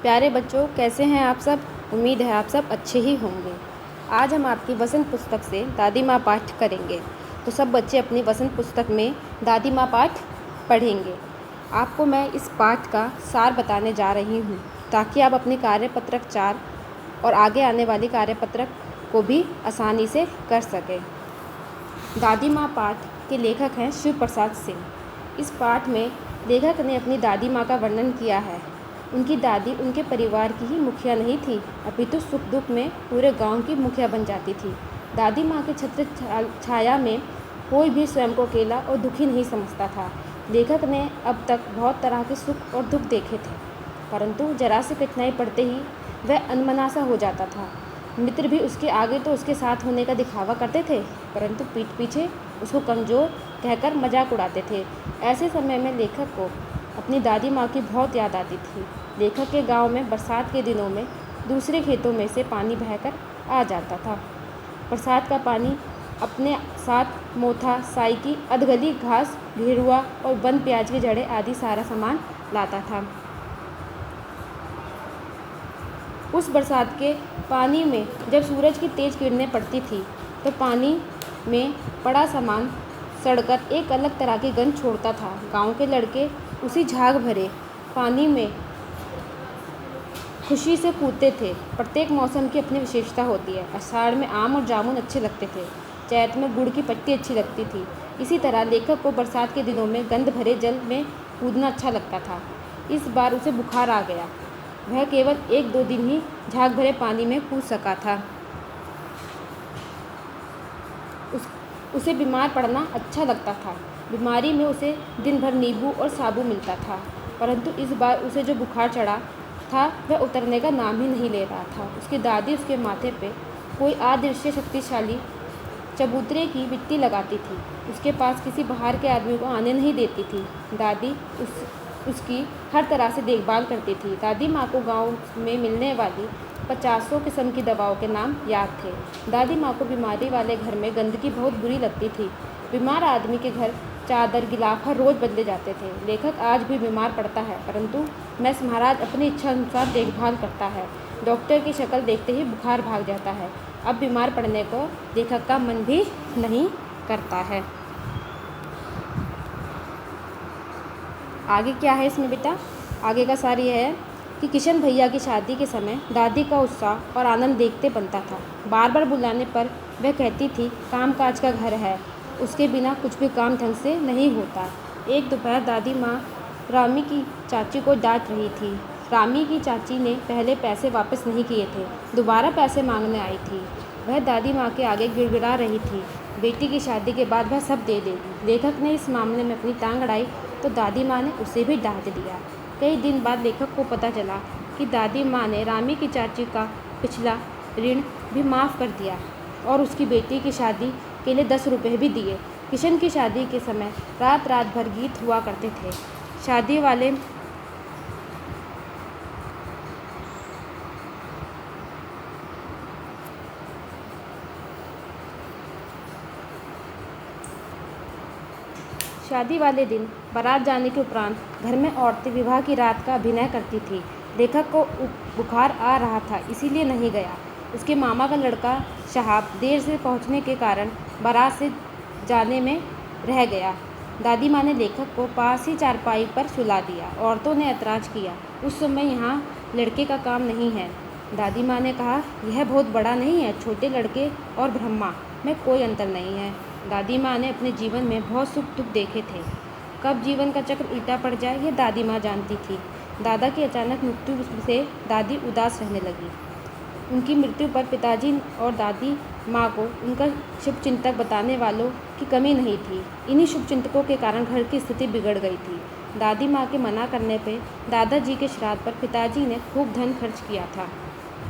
प्यारे बच्चों, कैसे हैं आप सब। उम्मीद है आप सब अच्छे ही होंगे। आज हम आपकी वसंत पुस्तक से दादी माँ पाठ करेंगे। तो सब बच्चे अपनी वसंत पुस्तक में दादी माँ पाठ पढ़ेंगे। आपको मैं इस पाठ का सार बताने जा रही हूँ ताकि आप अपनी कार्यपत्रक 4 और आगे आने वाली कार्यपत्रक को भी आसानी से कर सकें। दादी माँ पाठ के लेखक हैं शिव प्रसाद सिंह। इस पाठ में लेखक ने अपनी दादी माँ का वर्णन किया है। उनकी दादी उनके परिवार की ही मुखिया नहीं थी, अपितु सुख दुख में पूरे गांव की मुखिया बन जाती थी। दादी माँ के छत्र छाया में कोई भी स्वयं को अकेला और दुखी नहीं समझता था। लेखक ने अब तक बहुत तरह के सुख और दुख देखे थे, परंतु जरा सी कठिनाई पड़ते ही वह अनमना सा हो जाता था। मित्र भी उसके आगे तो उसके साथ होने का दिखावा करते थे, परंतु पीठ पीछे उसको कमज़ोर कहकर मजाक उड़ाते थे। ऐसे समय में लेखक को अपनी दादी माँ की बहुत याद आती थी। लेखक के गांव में बरसात के दिनों में दूसरे खेतों में से पानी बहकर आ जाता था। बरसात का पानी अपने साथ मोथा, साइकी, अधगली घास, घेरुआ और वन प्याज की जड़ें आदि सारा सामान लाता था। उस बरसात के पानी में जब सूरज की तेज़ किरणें पड़ती थी तो पानी में पड़ा सामान सड़कर एक अलग तरह की गंध छोड़ता था। गांव के लड़के उसी झाग भरे पानी में खुशी से कूदते थे। प्रत्येक मौसम की अपनी विशेषता होती है। आषाढ़ में आम और जामुन अच्छे लगते थे, चैत में गुड़ की पट्टी अच्छी लगती थी। इसी तरह लेखक को बरसात के दिनों में गंध भरे जल में कूदना अच्छा लगता था। इस बार उसे बुखार आ गया। वह केवल 1-2 दिन ही झाग भरे पानी में कूद सका था। उसे बीमार पड़ना अच्छा लगता था। बीमारी में उसे दिन भर नींबू और साबु मिलता था, परंतु इस बार उसे जो बुखार चढ़ा था वह उतरने का नाम ही नहीं ले रहा था। उसकी दादी उसके माथे पे कोई अदृश्य शक्तिशाली चबूतरे की मिट्टी लगाती थी। उसके पास किसी बाहर के आदमी को आने नहीं देती थी। दादी उसकी हर तरह से देखभाल करती थी। दादी माँ को गांव में मिलने वाली 50 किस्म की दवाओं के नाम याद थे। दादी माँ को बीमारी वाले घर में गंदगी बहुत बुरी लगती थी। बीमार आदमी के घर चादर गिलाफ हर रोज़ बदले जाते थे। लेखक आज भी बीमार पड़ता है, परंतु मैस महाराज अपनी इच्छा अनुसार देखभाल करता है। डॉक्टर की शक्ल देखते ही बुखार भाग जाता है। अब बीमार पड़ने को लेखक का मन भी नहीं करता है। आगे क्या है इसमें बेटा? आगे का सार यह है कि किशन भैया की शादी के समय दादी का उत्साह और आनंद देखते बनता था। बार बार बुलाने पर वह कहती थी काम काज का घर है, उसके बिना कुछ भी काम ढंग से नहीं होता। एक दोपहर दादी माँ रामी की चाची को डांट रही थी। रामी की चाची ने पहले पैसे वापस नहीं किए थे, दोबारा पैसे मांगने आई थी। वह दादी माँ के आगे गिड़गिड़ा रही थी, बेटी की शादी के बाद वह सब दे देगी। लेखक ने इस मामले में अपनी टांग अड़ाई तो दादी माँ ने उसे भी डांट दिया। कई दिन बाद लेखक को पता चला कि दादी माँ ने रामी की चाची का पिछला ऋण भी माफ़ कर दिया और उसकी बेटी की शादी के लिए 10 रुपये भी दिए। किशन की शादी के समय रात रात भर गीत हुआ करते थे। शादी वाले दिन बारात जाने के उपरांत घर में औरतें विवाह की रात का अभिनय करती थी। लेखक को बुखार आ रहा था, इसीलिए नहीं गया। उसके मामा का लड़का शहाब देर से पहुंचने के कारण बारात से जाने में रह गया। दादी माँ ने लेखक को पास ही चारपाई पर सुला दिया। औरतों ने ऐतराज़ किया, उस समय यहाँ लड़के का काम नहीं है। दादी माँ ने कहा, यह बहुत बड़ा नहीं है, छोटे लड़के और ब्रह्मा में कोई अंतर नहीं है। दादी माँ ने अपने जीवन में बहुत सुख दुख देखे थे। कब जीवन का चक्र उल्टा पड़ जाए यह दादी माँ जानती थी। दादा की अचानक मृत्यु से दादी उदास रहने लगी। उनकी मृत्यु पर पिताजी और दादी माँ को उनका शुभचिंतक बताने वालों की कमी नहीं थी। इन्हीं शुभचिंतकों के कारण घर की स्थिति बिगड़ गई थी। दादी माँ के मना करने पर दादाजी के श्राद्ध पर पिताजी ने खूब धन खर्च किया था।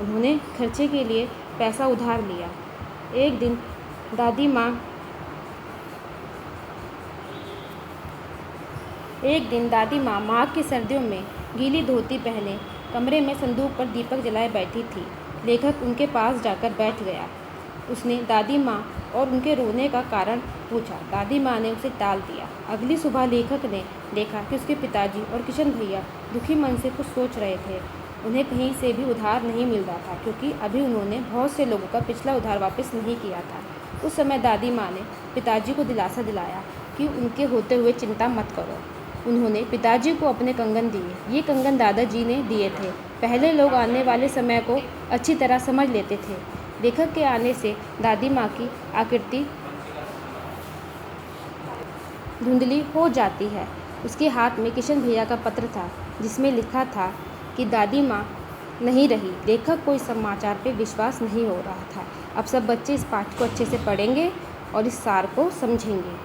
उन्होंने खर्चे के लिए पैसा उधार लिया। एक दिन दादी माँ माघ की सर्दियों में गीली धोती पहने कमरे में संदूक पर दीपक जलाए बैठी थी। लेखक उनके पास जाकर बैठ गया। उसने दादी माँ और उनके रोने का कारण पूछा। दादी माँ ने उसे टाल दिया। अगली सुबह लेखक ने देखा कि उसके पिताजी और किशन भैया दुखी मन से कुछ सोच रहे थे। उन्हें कहीं से भी उधार नहीं मिल रहा था, क्योंकि अभी उन्होंने बहुत से लोगों का पिछला उधार वापस नहीं किया था। उस समय दादी माँ ने पिताजी को दिलासा दिलाया कि उनके होते हुए चिंता मत करो। उन्होंने पिताजी को अपने कंगन दिए। ये कंगन दादाजी ने दिए थे। पहले लोग आने वाले समय को अच्छी तरह समझ लेते थे। लेखक के आने से दादी माँ की आकृति धुंधली हो जाती है। उसके हाथ में किशन भैया का पत्र था, जिसमें लिखा था कि दादी माँ नहीं रही। लेखक को इस समाचार पे विश्वास नहीं हो रहा था। अब सब बच्चे इस पाठ को अच्छे से पढ़ेंगे और इस सार को समझेंगे।